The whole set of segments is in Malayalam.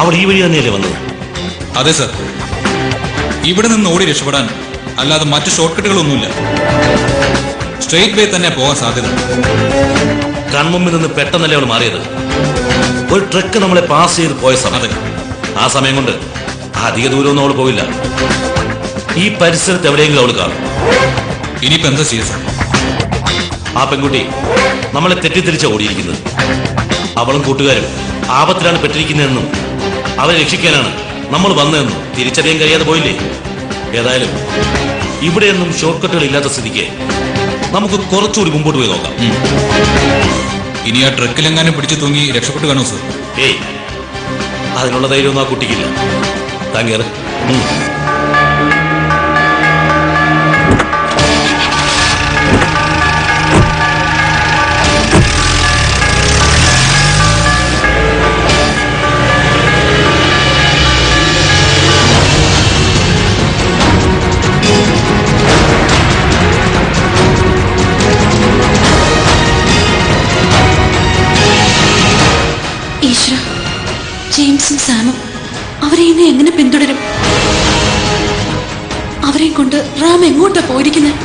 അവൾ ഈ വഴി തന്നെയല്ലേ വന്നത്? അതെ സർ, ഇവിടെ നിന്ന് ഓടി രക്ഷപ്പെടാൻ അല്ലാതെ മറ്റു ഷോർട്ട് കട്ടുകളൊന്നുമില്ല. സ്ട്രെയിറ്റ് വേ തന്നെ പോകാൻ സാധ്യത. കൺമുമ്പിൽ നിന്ന് പെട്ടെന്നല്ലേ അവൾ മാറിയത്. ഒരു ട്രക്ക് നമ്മളെ പാസ് ചെയ്ത് പോയ സമയം. ആ സമയം കൊണ്ട് അധിക ദൂരമൊന്നും അവൾ പോയില്ല. ഈ പരിസരത്ത് എവിടെയെങ്കിലും അവൾ കാണും. ഇനിയിപ്പോ എന്താ ചെയ്യുക സർ? ആ പെൺകുട്ടി നമ്മളെ തെറ്റിദ്ധരിച്ച ഓടിയിരിക്കുന്നത്. അവളും കൂട്ടുകാരും ആപത്തിലാണ് പെട്ടിരിക്കുന്നതെന്നും അവരെ രക്ഷിക്കാനാണ് നമ്മൾ വന്നതെന്നും തിരിച്ചറിയാൻ കഴിയാതെ പോയില്ലേ? ഏതായാലും ഇവിടെയൊന്നും ഷോർട്ട് കട്ടുകൾ ഇല്ലാത്ത സ്ഥിതിക്ക് നമുക്ക് കുറച്ചുകൂടി മുമ്പോട്ട് പോയി നോക്കാം. ഇനി ആ ട്രക്കിലെങ്ങാനും പിടിച്ചു തൂങ്ങി രക്ഷപ്പെട്ടു കാണൂ സർ? ഏയ്, അതിനുള്ള ധൈര്യമൊന്നും ആ കുട്ടിക്കില്ല. താങ്കേറ്. ഈശ്വര, ജെയിംസും സാമും അവരെ ഇനി എങ്ങനെ പിന്തുടരും? അവരെയും കൊണ്ട് റാം എങ്ങോട്ടാ പോയിരിക്കുന്നത്?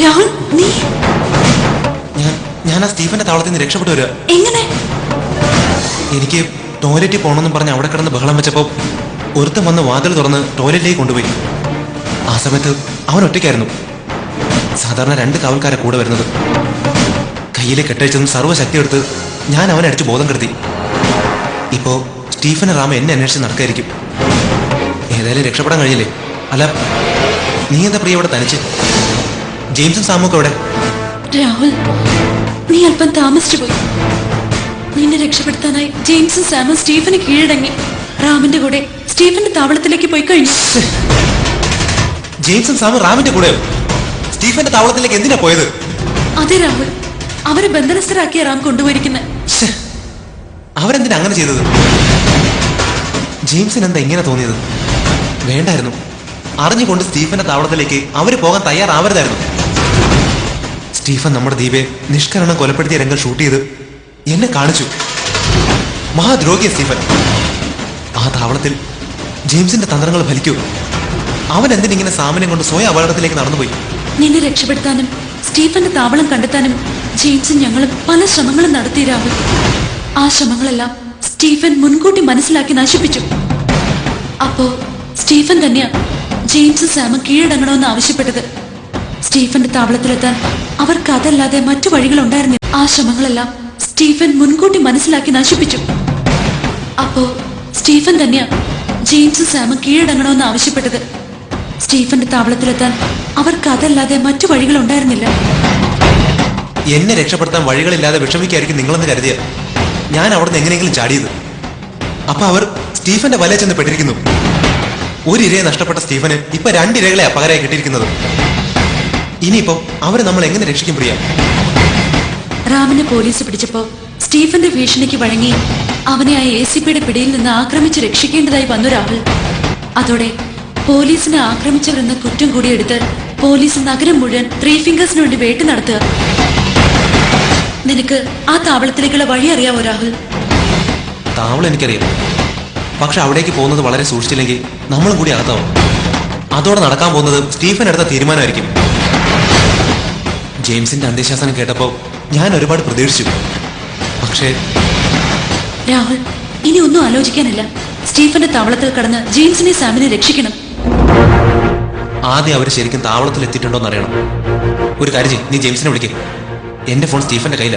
രാഹുൽ, നീ? ഞാൻ ആ സ്റ്റീഫന്റെ താവളത്തിൽ നിന്ന് രക്ഷപ്പെട്ടു വരിക. എങ്ങനെ? എനിക്ക് ടോയ്ലറ്റിൽ പോകണമെന്നും പറഞ്ഞ് അവിടെ കിടന്ന് ബഹളം വെച്ചപ്പോ ഒരുത്തൻ വന്ന് വാതിൽ തുറന്ന് ടോയ്ലറ്റിലേക്ക് കൊണ്ടുപോയി. ആ സമയത്ത് അവൻ ഒറ്റയ്ക്കായിരുന്നു. സാധാരണ 2 കാവൽക്കാരെ കൂടെ വരുന്നത്. കയ്യിലെ കെട്ടഴിച്ചതും സർവ്വശക്തി എടുത്ത് ഞാൻ അവനെ അടിച്ച് ബോധം കെടുത്തി. ഇപ്പോ സ്റ്റീഫൻ റാം എന്നെ അന്വേഷിച്ച് നടക്കായിരിക്കും. ഏതായാലും രക്ഷപ്പെടാൻ കഴിയില്ലേ? അല്ല, നീ എന്താ പ്രിയ ഇവിടെ തനിച്ച്? ജെയിംസും സാമും അവിടെ? രാഹുൽ, നീ അല്പം താമസിച്ചു പോയി. നിന്നെ രക്ഷപ്പെടുത്താനായി ജെയിംസും സാമും സ്റ്റീഫന് കീഴടങ്ങി റാമിന്റെ കൂടെ സ്റ്റീഫന്റെ താവളത്തിലേക്ക് പോയി കഴിഞ്ഞു. ജെയിംസും സാമും റാമിന്റെ കൂടെയോ? സ്റ്റീഫന്റെ താവളത്തിലേക്ക് എന്തിനാ പോയത്? അതെ രാഹുൽ, അവരെ ബന്ധനസ്ഥരാക്കിയ റാം കൊണ്ടുപോയിരിക്കുന്നത്. അവരെന്തിനാ അങ്ങനെ ചെയ്തത്? ജെയിംസിന് എന്താ ഇങ്ങനെ തോന്നിയത്? വേണ്ടായിരുന്നു. അറിഞ്ഞുകൊണ്ട് സ്റ്റീഫന്റെ താവളത്തിലേക്ക് അവര് പോകാൻ തയ്യാറാവരുതായിരുന്നു. സ്റ്റീഫൻ നമ്മുടെ ദ്വീപെ നിഷ്കരണം കൊലപ്പെടുത്തിയ രംഗം ഷൂട്ട് ചെയ്ത് എന്നെ കാണിച്ചു. മഹാദ്രോഹിയ സ്റ്റീഫൻ. ആ താവളത്തിൽ ജെയിംസിന്റെ തന്ത്രങ്ങൾ ഫലിക്കൂ. അവൻ എന്തിനിങ്ങനെ സാമന്യം കൊണ്ട് സ്വയം അപകടത്തിലേക്ക് നടന്നുപോയി? നിന്നെ രക്ഷപ്പെടുത്താനും സ്റ്റീഫന്റെ താവളം കണ്ടെത്താനും ജെയിംസും ഞങ്ങളും പല ശ്രമങ്ങളും നടത്തി രാഹുൽ. ആ ശ്രമങ്ങളെല്ലാം സ്റ്റീഫൻ മുൻകൂട്ടി മനസ്സിലാക്കി നശിപ്പിച്ചു. അപ്പോ സ്റ്റീഫൻ തന്നെയാ ജെയിംസും സാമും കീഴടങ്ങണമെന്ന് ആവശ്യപ്പെട്ടത്. സ്റ്റീഫന്റെ താവളത്തിലെത്താൻ അവർക്ക് അതല്ലാതെ മറ്റു വഴികളുണ്ടായിരുന്നില്ല. ആ ശ്രമങ്ങളെല്ലാം സ്റ്റീഫൻ മുൻകൂട്ടി മനസ്സിലാക്കി നശിപ്പിച്ചു. അപ്പോ സ്റ്റീഫൻ തന്നെയാ ജെയിംസും സാമും കീഴടങ്ങണമെന്ന് ആവശ്യപ്പെട്ടത്. സ്റ്റീഫന്റെ താവളത്തിലെത്താൻ അവർക്ക് അതല്ലാതെ മറ്റു വഴികളുണ്ടായിരുന്നില്ല. എന്നെ രക്ഷപ്പെടുത്താൻ വഴികളില്ലാതെ വിഷമിക്കായിരിക്കും നിങ്ങളെന്ന് കരുതിയ ഞാൻ അവിടുന്ന് എങ്ങനെയെങ്കിലും ചാടിയത്. അപ്പൊ അവർ സ്റ്റീഫന്റെ വലയിൽ ചെന്ന് പെട്ടിരിക്കുന്നു. ഒരു ഇരയെ നഷ്ടപ്പെട്ട സ്റ്റീഫന് ഇപ്പൊ 2 ഇരകളെ പകരമായി കിട്ടിയിരിക്കുന്നത്. ഇനിയിപ്പോ അവര് നമ്മൾ എങ്ങനെ രക്ഷിക്കും പ്രിയ? റാമിനെ പോലീസ് പിടിച്ചപ്പോ സ്റ്റീഫന്റെ ഭീഷണിക്ക് വഴങ്ങി അവനെ ആ ACPയുടെ പിടിയിൽ നിന്ന് ആക്രമിച്ച് രക്ഷിക്കേണ്ടതായി വന്നു രാഹുൽ. അതോടെ പോലീസിനെ ആക്രമിച്ചവരെന്ന കുറ്റം കൂടി എടുത്ത് പോലീസ് നഗരം മുഴുവൻ 3 ഫിംഗേഴ്സിന് വേണ്ടി വേട്ട നടത്തുക. നിനക്ക് ആ താവളത്തിലേക്കുള്ള വഴി അറിയാവോ രാഹുൽ? താവളം എനിക്കറിയാം. പക്ഷെ അവിടേക്ക് പോകുന്നത് വളരെ സൂക്ഷിച്ചില്ലെങ്കിൽ നമ്മളും കൂടി അകത്താവും. അതോടെ നടക്കാൻ പോകുന്നത് സ്റ്റീഫൻ എടുത്ത തീരുമാനമായിരിക്കും. ജെയിംസിന്റെ അന്ത്യശാസനം കേട്ടപ്പോ ഞാൻ ഒരുപാട് പ്രതീക്ഷിച്ചു. പക്ഷേ രാഹുൽ, ഇനി ഒന്നും ആലോചിക്കാനില്ല. സ്റ്റീഫന്റെ താവളത്തിൽ കടന്ന് ജെയിംസിനെ സാമിനെ രക്ഷിക്കണം. ആദ്യം അവർ ശരിക്കും താവളത്തിൽ എത്തിയിട്ടുണ്ടോന്ന് അറിയണം. ഒരു കാര്യം ചെയ്യ്, നീ ജെയിംസിനെ വിളിക്കേ. എന്റെ ഫോൺ സ്റ്റീഫന്റെ കയ്യില.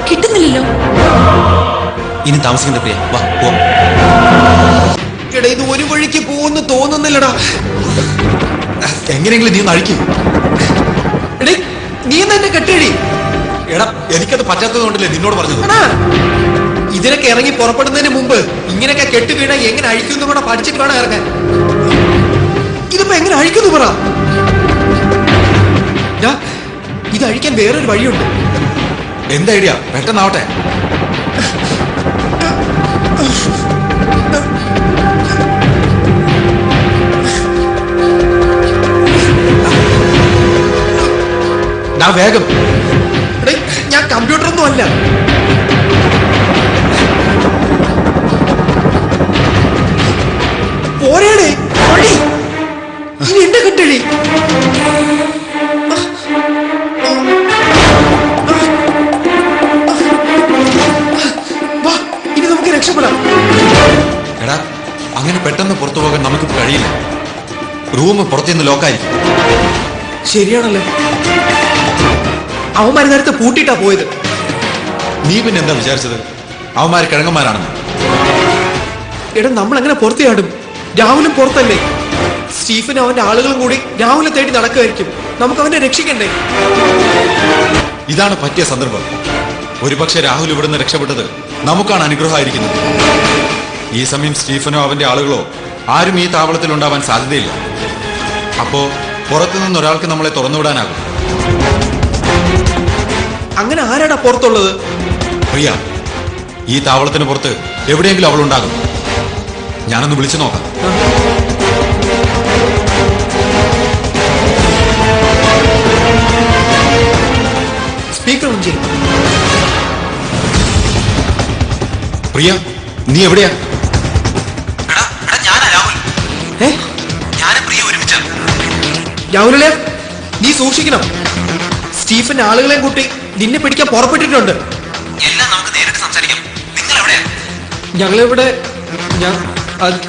കിട്ടുന്നില്ലല്ലോ. ഇനി താമസിക്കണ്ട പ്രിയ, വാ പോ. ഇത് ഒരു വഴിക്ക് പോകുന്നു തോന്നുന്നില്ലടാ. എങ്ങനെയെങ്കിലും നീ നഴിക്കും. നീ തന്നെ കെട്ടിടി. എടാ, എനിക്കത് പറ്റാത്തതുകൊണ്ടല്ലേ നിന്നോട് പറഞ്ഞത്. ഇതിനൊക്കെ ഇറങ്ങി പുറപ്പെടുന്നതിന് മുമ്പ് ഇങ്ങനെയൊക്കെ കെട്ടി വീണ എങ്ങനെ അഴിക്കുന്നു കൂടെ പഠിച്ചിട്ട് വേണം ഇറങ്ങാൻ. ഇതിപ്പോ എങ്ങനെ അഴിക്കുന്നു പറ. ഇത് അഴിക്കാൻ വേറൊരു വഴിയുണ്ട്. എന്താ ഐഡിയ? പെട്ടെന്നാവട്ടെ. വേഗം. എടേ, ഞാൻ കമ്പ്യൂട്ടറൊന്നും അല്ല. പോരേടേ വഴി. ഇനി എന്റെ കെട്ടഴി. വാ, ഇനി നമുക്ക് രക്ഷപ്പെടാം. എടാ, അങ്ങനെ പെട്ടെന്ന് പുറത്തു പോകാൻ നമുക്കിപ്പോ കഴിയില്ല. റൂം പുറത്തുനിന്ന് ലോക്കായിരിക്കും. ശരിയാണല്ലോ, അവന്മാര് നേരത്തെ പൂട്ടിയിട്ടാ പോയത്. നീ പിന്നെ എന്താ വിചാരിച്ചത്? അവന്മാര് കിഴങ്ങന്മാരാണെന്ന്? എടാ, നമ്മൾ അങ്ങനെ പുറത്തു ചാടും? രാഹുലും പുറത്തല്ലേ? സ്റ്റീഫനും അവന്റെ ആളുകളും കൂടി രാഹുലെ തേടി നടക്കുമായിരിക്കും. നമുക്ക് അവനെ രക്ഷിക്കണ്ടേ? ഇതാണ് പറ്റിയ സന്ദർഭം. ഒരുപക്ഷെ രാഹുൽ ഇവിടുന്ന് രക്ഷപ്പെട്ടത് നമുക്കാണ് അനുഗ്രഹമായിരിക്കുന്നത്. ഈ സമയം സ്റ്റീഫനോ അവന്റെ ആളുകളോ ആരും ഈ താവളത്തിൽ ഉണ്ടാവാൻ സാധ്യതയില്ല. അപ്പോ പുറത്തുനിന്ന് ഒരാൾക്ക് നമ്മളെ തുറന്നുവിടാനാകും. അങ്ങനെ ആരാടാ പുറത്തുള്ളത്? പ്രിയ, ഈ താവളത്തിന് പുറത്ത് എവിടെയെങ്കിലും അവൾ ഉണ്ടാകും. ഞാനൊന്ന് വിളിച്ചു നോക്കാം. സ്പീക്കർ ഓൺ ചെയ്യും. പ്രിയ, നീ എവിടെയാ? രാഹുലെ, നീ സൂക്ഷിക്കണം. സ്റ്റീഫൻ ആളുകളെയും കൂട്ടി നിന്നെ പിടിക്കാൻ പുറപ്പെട്ടിട്ടുണ്ട്. എല്ലാം നമുക്ക് നേരിട്ട് സംസാരിക്കാം. നിങ്ങൾ എവിടെയാ? ഞങ്ങളിവിടെ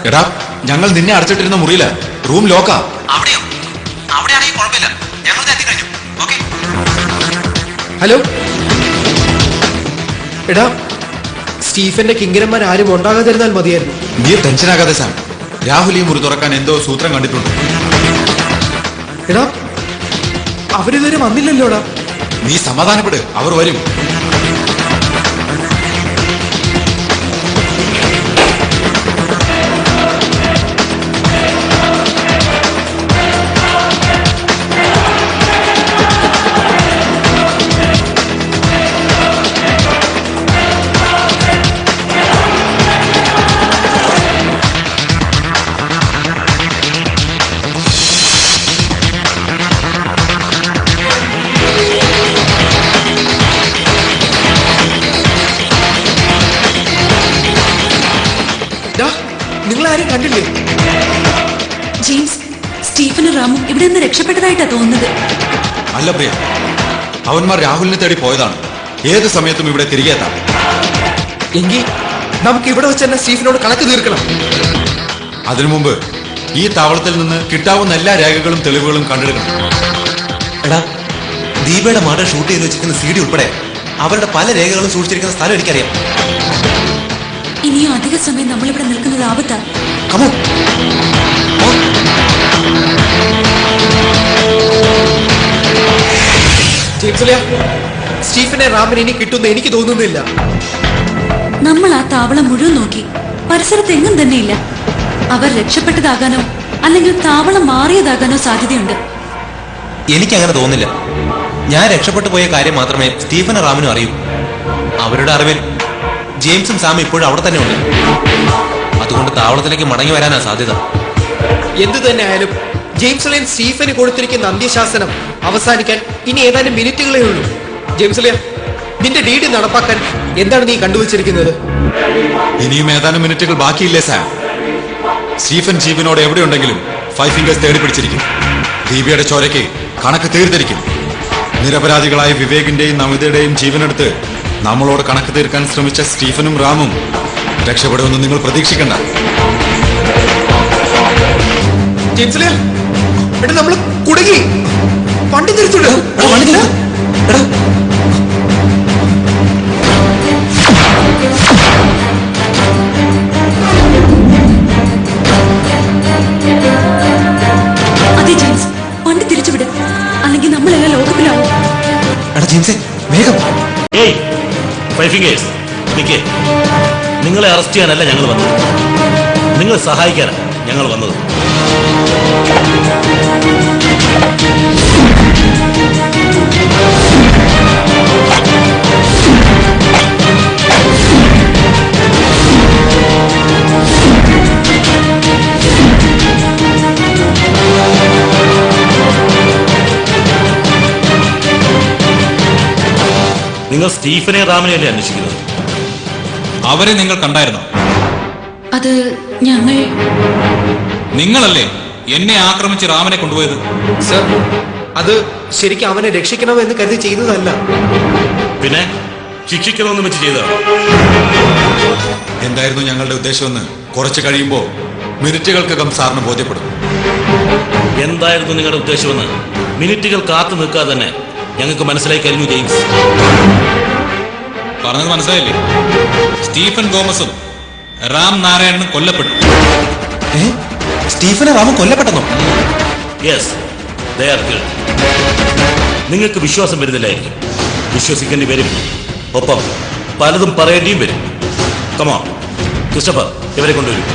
എടാ, ഞങ്ങൾ നിന്നെ അടച്ചിട്ടിരുന്ന മുറിയില. റൂം ലോക്കാ. അവിടെയോ? അവിടെയാണെങ്കിൽ കുഴപ്പമില്ല, ഞങ്ങൾ എത്തിക്കഴിഞ്ഞു. ഓക്കെ. ഹലോ എടാ, സ്റ്റീഫന്റെ കിങ്കരന്മാർ ആരും ഉണ്ടാകാതിരുന്നാൽ മതിയായിരുന്നു. നീ ടെൻഷനാകാതെ സാം. രാഹുൽ ഈ മുറി തുറക്കാൻ എന്തോ സൂത്രം കണ്ടിട്ടുണ്ട്. എടാ, അവരിതുവരെ വന്നില്ലല്ലോടാ. നീ സമാധാനപ്പെട്, അവർ വരും. നിങ്ങൾ ആരും കണ്ടില്ലേ? ജെയിംസ്, സ്റ്റീഫനും റാമും ഇവിടെ നിന്ന് രക്ഷപ്പെട്ടതായിട്ടാ തോന്നുന്നത്. അല്ല പ്രിയ, അവന്മാർ രാഹുലിനെ തേടി പോയതാണ്. ഏത് സമയത്തും ഇവിടെ തിരികെ എത്താം. എങ്കിൽ നമുക്ക് ഇവിടെ വെച്ച് തന്നെ സ്റ്റീഫനോട് കണക്ക് തീർക്കണം. അതിനു മുമ്പ് ഈ താവളത്തിൽ നിന്ന് കിട്ടാവുന്ന എല്ലാ രേഖകളും തെളിവുകളും കണ്ടെടുക്കണം. എടാ, ദീപയുടെ മർഡർ ഷൂട്ട് ചെയ്ത് വെച്ചിരിക്കുന്ന CD ഉൾപ്പെടെ അവരുടെ പല രേഖകളും സൂക്ഷിച്ചിരിക്കുന്ന സ്ഥലം എനിക്കറിയാം. ഇനിയും അധിക സമയം നമ്മളിവിടെ നിൽക്കുന്നത് ആപത്താ. കമോ. സ്റ്റീഫനെ റാമിനെ ഇനി കിട്ടുമെന്ന് എനിക്ക് തോന്നുന്നില്ല. നമ്മൾ ആ താവളം മുഴുവൻ നോക്കി, പരിസരത്ത് എങ്ങും തന്നെയില്ല. അവർ രക്ഷപ്പെട്ടതാകാനോ അല്ലെങ്കിൽ താവളം മാറിയതാകാനോ സാധ്യതയുണ്ട്. എനിക്കങ്ങനെ തോന്നുന്നില്ല. ഞാൻ രക്ഷപ്പെട്ടു പോയ കാര്യം മാത്രമേ സ്റ്റീഫനും റാമിനും അറിയൂ. അവരുടെ അറിവിൽ ജെയിംസും സാമും ഇപ്പോഴും അവിടെ തന്നെ ഉണ്ട്. അതുകൊണ്ട് താവളത്തിലേക്ക് മടങ്ങി വരാനാ സാധ്യത. എന്തു തന്നെ ആയാലും ജെയിംസ് സ്റ്റീഫന് കൊടുത്തിരിക്കുന്ന അന്ത്യശാസനം അവസാനിക്കാൻ ഇനി ഏതാനും മിനിറ്റുകളേ ഉള്ളൂ. ജെയിംസ്, നിന്റെ ഡീഡ് നടപ്പാക്കാൻ എന്താണ് നീ കണ്ടുവച്ചിരിക്കുന്നത്? ഇനിയും ഏതാനും മിനിറ്റുകൾ ബാക്കിയില്ലേ സാം? സ്റ്റീഫൻ ജീവനോട് എവിടെയുണ്ടെങ്കിലും 5 ഫിംഗേഴ്സ് തേടി പിടിച്ചിരിക്കും. ദീപയുടെ ചോരയ്ക്ക് കണക്ക് തീർത്തിരിക്കും. നിരപരാധികളായ വിവേകിന്റെയും നമിതയുടെയും ജീവനെടുത്ത് നമ്മളോട് കണക്ക് തീർക്കാൻ ശ്രമിച്ച സ്റ്റീഫനും റാമും രക്ഷപ്പെടുമെന്ന് നിങ്ങൾ പ്രതീക്ഷിക്കണ്ട. നമ്മൾ കുടുങ്ങി. വണ്ടി തിരിച്ചുവിടും. അതെ ജെയിംസ്, വണ്ടി തിരിച്ചുവിട്, അല്ലെങ്കിൽ നമ്മളെല്ലാം ലോകത്തിലാവും. എടാ ജെയിംസേ, വേഗം. ഏയ് 5 ഫിംഗേഴ്സ്, നിക്കേ. നിങ്ങളെ അറസ്റ്റ് ചെയ്യാനല്ല ഞങ്ങൾ വന്നത്, നിങ്ങളെ സഹായിക്കാനാണ് ഞങ്ങൾ വന്നത്. നിങ്ങൾ സ്റ്റീഫനെ റാമിനെയല്ലേ അന്വേഷിക്കുന്നത്? അവരെ നിങ്ങൾ കണ്ടായിരുന്നോ? അത് ഞങ്ങൾ നിങ്ങളല്ലേ എന്നെ ആക്രമിച്ച് റാമിനെ കൊണ്ടുപോയത്? സർ, അത് ശരിക്കും അവനെ രക്ഷിക്കണമെന്ന് കരുതി ചെയ്തതല്ല. പിന്നെ ശിക്ഷിക്കണമെന്ന് വെച്ച് ചെയ്തതാണ്. എന്തായിരുന്നു ഞങ്ങളുടെ ഉദ്ദേശമെന്ന് കുറച്ച് കഴിയുമ്പോൾ മിനിറ്റുകൾക്കകം സാറിന് ബോധ്യപ്പെടും. എന്തായിരുന്നു നിങ്ങളുടെ ഉദ്ദേശമെന്ന് മിനിറ്റുകൾ കാത്തു നിൽക്കാതെ തന്നെ ഞങ്ങൾക്ക് മനസ്സിലായി കഴിഞ്ഞു ജെയിംസ്. പറഞ്ഞത് മനസ്സിലായില്ലേ? സ്റ്റീഫൻ തോമസും റാം നാരായണനും കൊല്ലപ്പെട്ടു. സ്റ്റീഫനെ റാമും കൊല്ലപ്പെട്ടെന്നോ? Yes, they are killed. നിങ്ങൾക്ക് വിശ്വാസം വരുന്നില്ലായിരിക്കും. വിശ്വസിക്കേണ്ടി വരും. ഒപ്പം പലതും പറയേണ്ടിയും വരും. കമാ ക്രിസ്റ്റഫർ, ഇവരെ കൊണ്ടുവരും.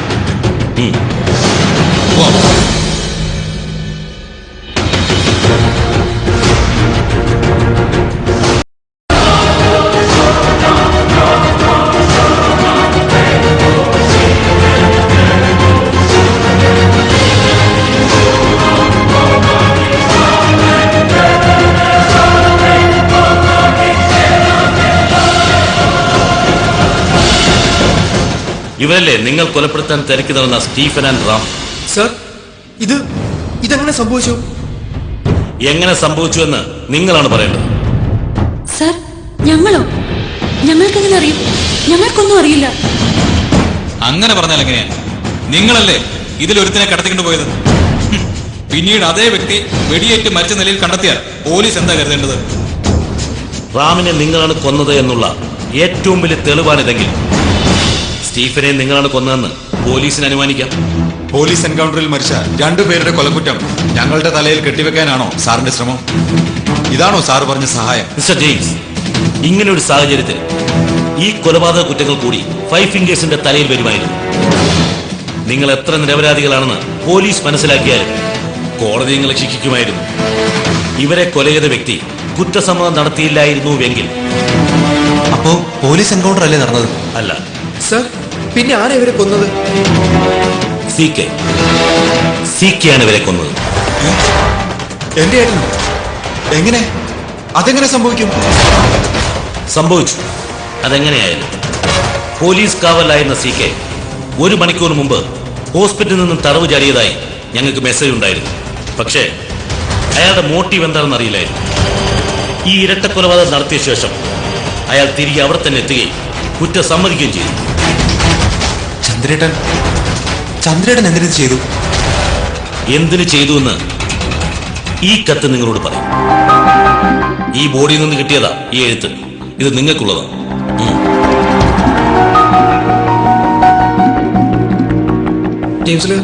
ഇവരല്ലേ നിങ്ങൾ കൊലപ്പെടുത്താൻ തിരക്കി നടന്ന സ്റ്റീഫൻ ആൻഡ് റാം? സർ, ഇതെങ്ങനെ സംഭവിച്ചു? എങ്ങനെ സംഭവിച്ചു എന്ന് നിങ്ങളാണ് പറയേണ്ടത്. സർ, ഞങ്ങളോ? ഞങ്ങൾക്കെങ്ങനെ അറിയും? ഞങ്ങൾക്കൊന്നും അറിയില്ല. അങ്ങനെ പറഞ്ഞാൽ എങ്ങനെയാ? നിങ്ങളല്ലേ ഇതിലൊരുത്തിനെ കടത്തിക്കൊണ്ട് പോയത്? പിന്നീട് അതേ വ്യക്തി വെടിയേറ്റ് മരിച്ച നിലയിൽ കണ്ടെത്തിയാൽ പോലീസ് എന്താ കരുതേണ്ടത്? റാമിനെ നിങ്ങളാണ് കൊന്നത് എന്നുള്ള ഏറ്റവും വലിയ തെളിവാണിതെങ്കിൽ സ്റ്റീഫനെ നിങ്ങളാണ് കൊന്നതെന്ന് പോലീസിന് അനുമാനിക്കാം. പോലീസ് എൻകൗണ്ടറിൽ മരിച്ച രണ്ടുപേരുടെ കൊലക്കുറ്റം ഞങ്ങളുടെ തലയിൽ കെട്ടിവെക്കാനാണോ സാറിന്റെ ശ്രമം? ഇതാണോ സാറ് പറഞ്ഞ സഹായം? മിസ്റ്റർ ജെയിംസ്, ഇങ്ങനെ ഒരു സാഹചര്യത്തിൽ ഈ കൊലപാതക കുറ്റങ്ങൾ കൂടി 5 ഫിംഗേഴ്സിന്റെ തലയിൽ വരുമായിരുന്നു. നിങ്ങൾ എത്ര നിരപരാധികളാണെന്ന് പോലീസ് മനസ്സിലാക്കിയാലും കോടതി നിങ്ങളെ ശിക്ഷിക്കുമായിരുന്നു. ഇവരെ കൊല ചെയ്ത വ്യക്തി കുറ്റസമ്മതം നടത്തിയില്ലായിരുന്നുവെങ്കിൽ. അപ്പോ പോലീസ് എൻകൗണ്ടർ അല്ലേ നടന്നത്? അല്ല, സർ, പിന്നെ ആരാ ഇവരെ കൊന്നത്? സി കെ ആണ് ഇവരെ കൊന്നത്. എന്റെ ഏട്ടനോ? എങ്ങനെ? അതെങ്ങനെ സംഭവിക്കും? സംഭവിച്ചു. അതെങ്ങനെയായാലും പോലീസ് കാവലായിരുന്ന സി കെ 1 മണിക്കൂർ മുമ്പ് ഹോസ്പിറ്റലിൽ നിന്നും തടവ് ചാടിയതായി ഞങ്ങൾക്ക് മെസ്സേജ് ഉണ്ടായിരുന്നു. പക്ഷേ അയാളുടെ മോട്ടീവ് എന്താണെന്ന് അറിയില്ലായിരുന്നു. ഈ ഇരട്ട കൊലപാതകം നടത്തിയ ശേഷം അയാൾ തിരികെ അവിടെ തന്നെ എത്തുകയും കുറ്റം സമ്മതിക്കുകയും ചെയ്തു. ചന്ദ്രേട്ടൻ എന്തിനു ചെയ്തു? എന്തിനു ചെയ്തു എന്ന് ഈ കത്ത് നിങ്ങളോട് പറയും. ഈ ബോഡിയിൽ നിന്ന് കിട്ടിയതാ ഈ എഴുത്ത്. ഇത് നിങ്ങൾക്കുള്ളതാ. ജെയിംസ്,